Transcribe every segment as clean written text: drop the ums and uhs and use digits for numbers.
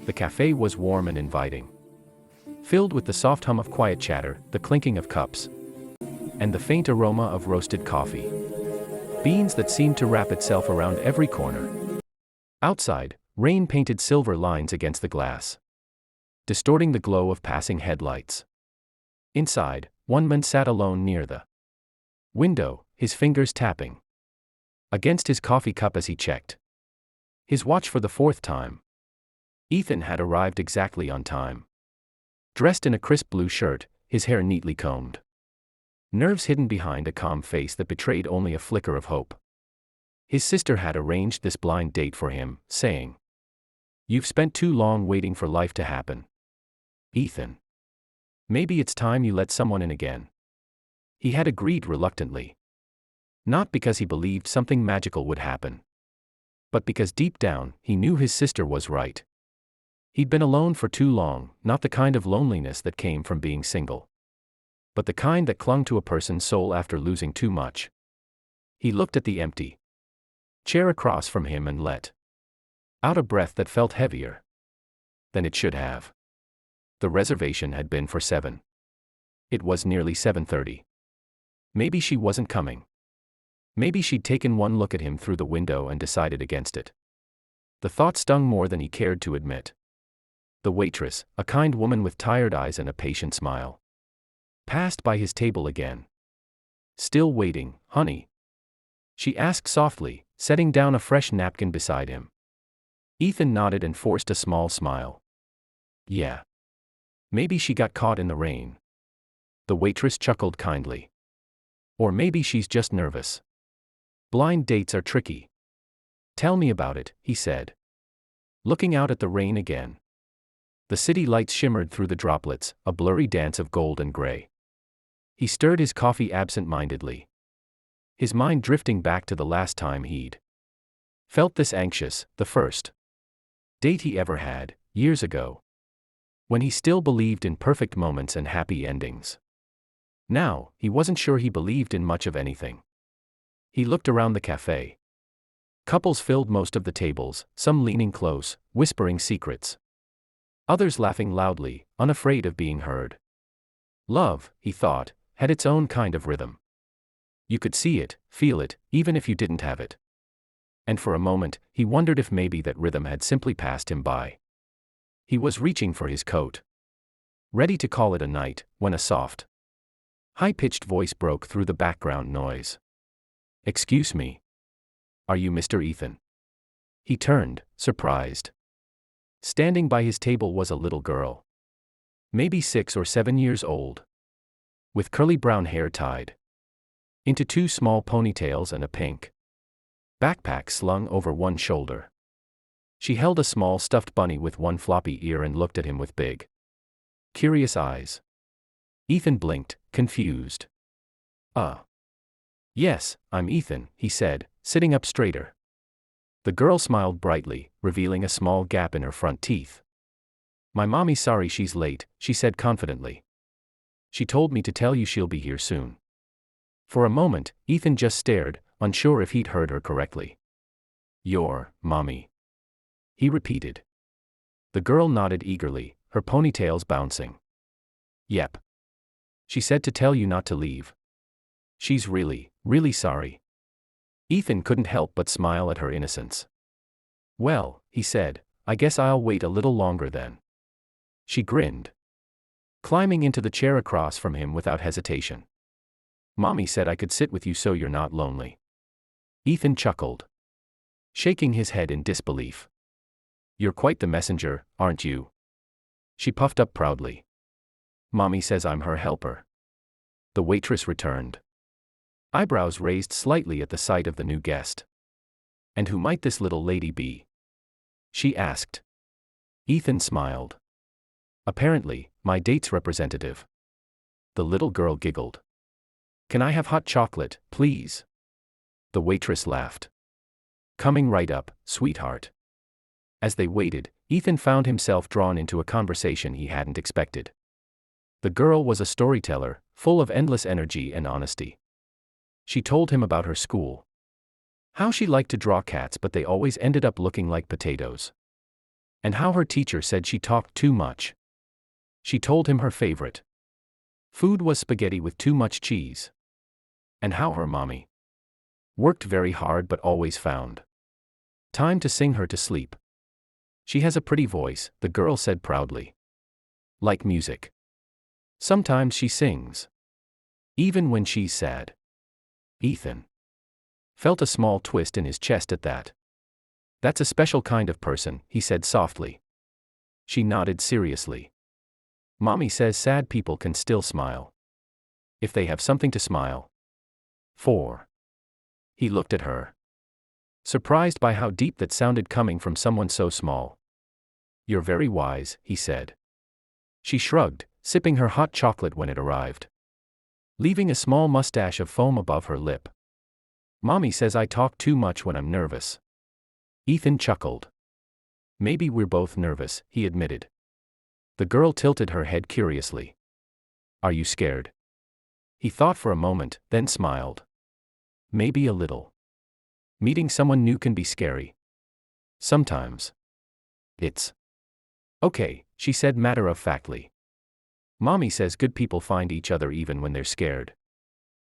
The café was warm and inviting, filled with the soft hum of quiet chatter, the clinking of cups, and the faint aroma of roasted coffee beans that seemed to wrap itself around every corner. Outside, rain painted silver lines against the glass, distorting the glow of passing headlights. Inside, one man sat alone near the window, his fingers tapping against his coffee cup as he checked his watch for the fourth time. Ethan had arrived exactly on time. Dressed in a crisp blue shirt, his hair neatly combed, nerves hidden behind a calm face that betrayed only a flicker of hope. His sister had arranged this blind date for him, saying, "You've spent too long waiting for life to happen, Ethan. Maybe it's time you let someone in again." He had agreed reluctantly. Not because he believed something magical would happen, but because deep down, he knew his sister was right. He'd been alone for too long, not the kind of loneliness that came from being single, but the kind that clung to a person's soul after losing too much. He looked at the empty chair across from him and let out a breath that felt heavier than it should have. The reservation had been for 7. It was nearly 7:30. Maybe she wasn't coming. Maybe she'd taken one look at him through the window and decided against it. The thought stung more than he cared to admit. The waitress, a kind woman with tired eyes and a patient smile, passed by his table again. "Still waiting, honey?" she asked softly, setting down a fresh napkin beside him. Ethan nodded and forced a small smile. "Yeah. Maybe she got caught in the rain." The waitress chuckled kindly. "Or maybe she's just nervous. Blind dates are tricky." "Tell me about it," he said, looking out at the rain again. The city lights shimmered through the droplets, a blurry dance of gold and gray. He stirred his coffee absent-mindedly, his mind drifting back to the last time he'd felt this anxious, the first date he ever had, years ago, when he still believed in perfect moments and happy endings. Now, he wasn't sure he believed in much of anything. He looked around the café. Couples filled most of the tables, some leaning close, whispering secrets, others laughing loudly, unafraid of being heard. Love, he thought, had its own kind of rhythm. You could see it, feel it, even if you didn't have it. And for a moment, he wondered if maybe that rhythm had simply passed him by. He was reaching for his coat, ready to call it a night, when a soft, high-pitched voice broke through the background noise. "Excuse me. Are you Mr. Ethan?" He turned, surprised. Standing by his table was a little girl, maybe 6 or 7 years old, with curly brown hair tied into 2 small ponytails and a pink backpack slung over one shoulder. She held a small stuffed bunny with one floppy ear and looked at him with big, curious eyes. Ethan blinked, confused. Yes, I'm Ethan," he said, sitting up straighter. The girl smiled brightly, revealing a small gap in her front teeth. "My mommy's sorry she's late," she said confidently. "She told me to tell you she'll be here soon." For a moment, Ethan just stared, unsure if he'd heard her correctly. "Your mommy?" he repeated. The girl nodded eagerly, her ponytails bouncing. "Yep. She said to tell you not to leave. She's really, really sorry." Ethan couldn't help but smile at her innocence. "Well," he said, "I guess I'll wait a little longer then." She grinned, climbing into the chair across from him without hesitation. "Mommy said I could sit with you so you're not lonely." Ethan chuckled, shaking his head in disbelief. "You're quite the messenger, aren't you?" She puffed up proudly. "Mommy says I'm her helper." The waitress returned, eyebrows raised slightly at the sight of the new guest. "And who might this little lady be?" she asked. Ethan smiled. "Apparently, my date's representative." The little girl giggled. "Can I have hot chocolate, please?" The waitress laughed. "Coming right up, sweetheart." As they waited, Ethan found himself drawn into a conversation he hadn't expected. The girl was a storyteller, full of endless energy and honesty. She told him about her school, how she liked to draw cats but they always ended up looking like potatoes, And how her teacher said she talked too much. She told him her favorite food was spaghetti with too much cheese. And how her mommy worked very hard but always found time to sing her to sleep. She has a pretty voice, the girl said proudly. Like music. Sometimes she sings. Even when she's sad. Ethan felt a small twist in his chest at that. That's a special kind of person, he said softly. She nodded seriously. Mommy says sad people can still smile. If they have something to smile for. He looked at her, surprised by how deep that sounded coming from someone so small. You're very wise, he said. She shrugged, sipping her hot chocolate when it arrived, leaving a small mustache of foam above her lip. Mommy says I talk too much when I'm nervous. Ethan chuckled. Maybe we're both nervous, he admitted. The girl tilted her head curiously. Are you scared? He thought for a moment, then smiled. Maybe a little. Meeting someone new can be scary. Sometimes. It's okay, she said matter-of-factly. Mommy says good people find each other even when they're scared.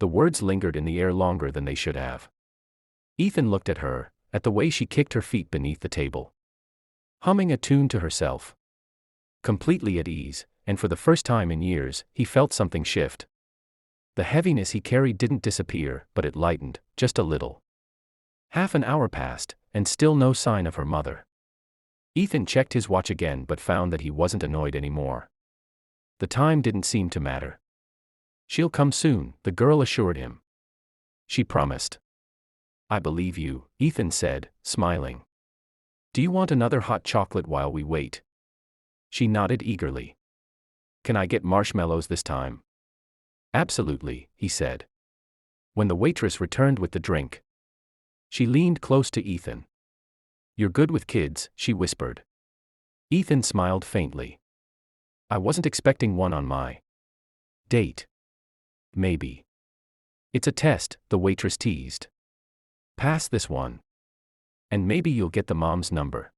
The words lingered in the air longer than they should have. Ethan looked at her, at the way she kicked her feet beneath the table, humming a tune to herself. Completely at ease, and for the first time in years, he felt something shift. The heaviness he carried didn't disappear, but it lightened, just a little. Half an hour passed, and still no sign of her mother. Ethan checked his watch again but found that he wasn't annoyed anymore. The time didn't seem to matter. She'll come soon, the girl assured him. She promised. I believe you, Ethan said, smiling. Do you want another hot chocolate while we wait? She nodded eagerly. Can I get marshmallows this time? Absolutely, he said. When the waitress returned with the drink, she leaned close to Ethan. You're good with kids, she whispered. Ethan smiled faintly. I wasn't expecting one on my date. Maybe. It's a test, the waitress teased. Pass this one. And maybe you'll get the mom's number.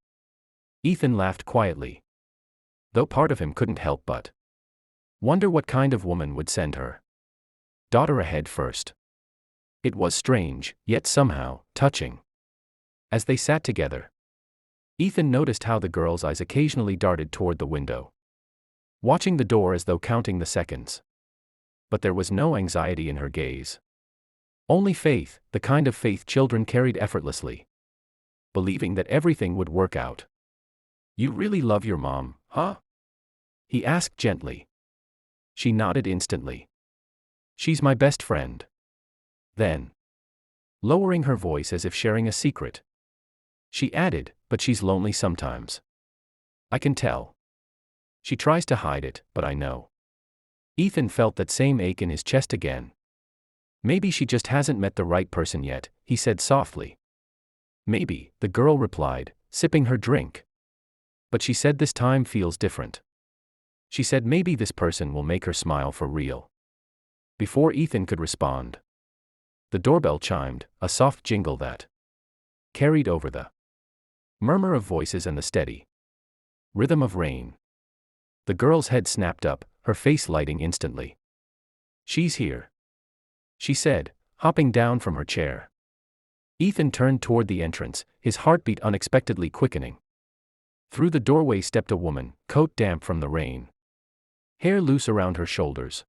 Ethan laughed quietly, though part of him couldn't help but wonder what kind of woman would send her daughter ahead first. It was strange, yet somehow touching. As they sat together, Ethan noticed how the girl's eyes occasionally darted toward the window, watching the door as though counting the seconds. But there was no anxiety in her gaze. Only faith, the kind of faith children carried effortlessly, believing that everything would work out. You really love your mom, huh? He asked gently. She nodded instantly. She's my best friend. Then, lowering her voice as if sharing a secret, she added, but she's lonely sometimes. I can tell. She tries to hide it, but I know. Ethan felt that same ache in his chest again. Maybe she just hasn't met the right person yet, he said softly. Maybe, the girl replied, sipping her drink. But she said this time feels different. She said maybe this person will make her smile for real. Before Ethan could respond, the doorbell chimed, a soft jingle that carried over the murmur of voices and the steady rhythm of rain. The girl's head snapped up, her face lighting instantly. She's here, she said, hopping down from her chair. Ethan turned toward the entrance, his heartbeat unexpectedly quickening. Through the doorway stepped a woman, coat damp from the rain, hair loose around her shoulders,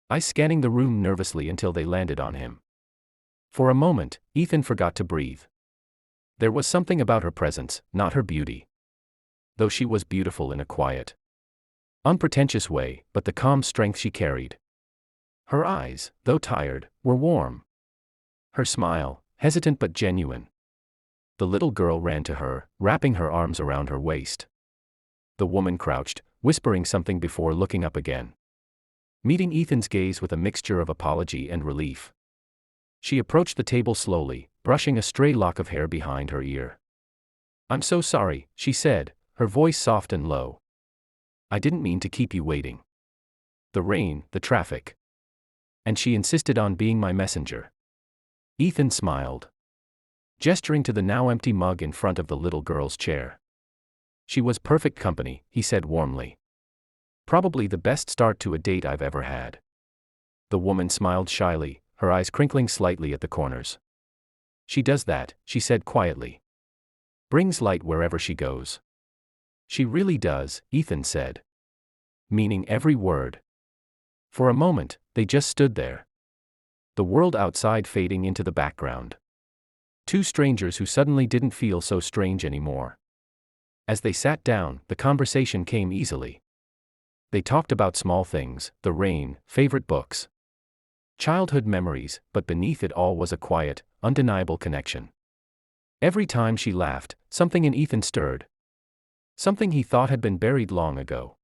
eyes scanning the room nervously until they landed on him. For a moment, Ethan forgot to breathe. There was something about her presence, not her beauty, though she was beautiful in a quiet, unpretentious way, but the calm strength she carried. Her eyes, though tired, were warm. Her smile, hesitant but genuine. The little girl ran to her, wrapping her arms around her waist. The woman crouched, whispering something before looking up again, meeting Ethan's gaze with a mixture of apology and relief. She approached the table slowly, brushing a stray lock of hair behind her ear. I'm so sorry, she said, her voice soft and low. I didn't mean to keep you waiting. The rain, the traffic. And she insisted on being my messenger. Ethan smiled, gesturing to the now empty mug in front of the little girl's chair. She was perfect company, he said warmly. Probably the best start to a date I've ever had. The woman smiled shyly, her eyes crinkling slightly at the corners. She does that, she said quietly. Brings light wherever she goes. She really does, Ethan said. Meaning every word. For a moment, they just stood there. The world outside fading into the background. Two strangers who suddenly didn't feel so strange anymore. As they sat down, the conversation came easily. They talked about small things, the rain, favorite books, childhood memories, but beneath it all was a quiet, undeniable connection. Every time she laughed, something in Ethan stirred. Something he thought had been buried long ago.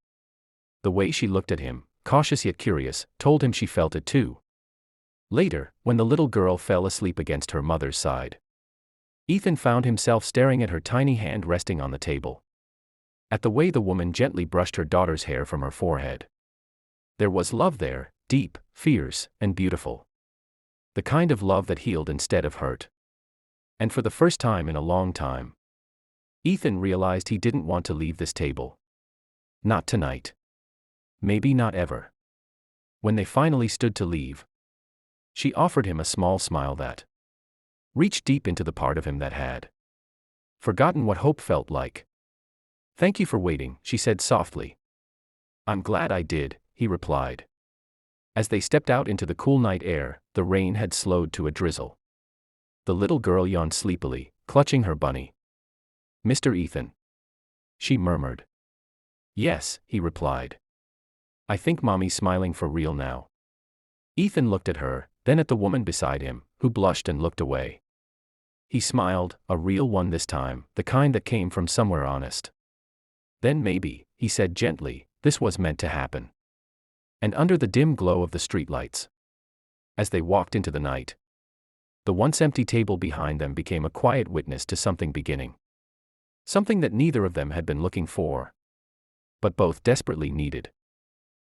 The way she looked at him, cautious yet curious, told him she felt it too. Later, when the little girl fell asleep against her mother's side, Ethan found himself staring at her tiny hand resting on the table. At the way the woman gently brushed her daughter's hair from her forehead. There was love there, deep, fierce, and beautiful. The kind of love that healed instead of hurt. And for the first time in a long time, Ethan realized he didn't want to leave this table. Not tonight. Maybe not ever. When they finally stood to leave, she offered him a small smile that reached deep into the part of him that had forgotten what hope felt like. Thank you for waiting, she said softly. I'm glad I did, he replied. As they stepped out into the cool night air, the rain had slowed to a drizzle. The little girl yawned sleepily, clutching her bunny. Mr. Ethan, she murmured. Yes, he replied. I think Mommy's smiling for real now. Ethan looked at her, then at the woman beside him, who blushed and looked away. He smiled, a real one this time, the kind that came from somewhere honest. Then maybe, he said gently, this was meant to happen. And under the dim glow of the streetlights, as they walked into the night, the once empty table behind them became a quiet witness to something beginning. Something that neither of them had been looking for, but both desperately needed.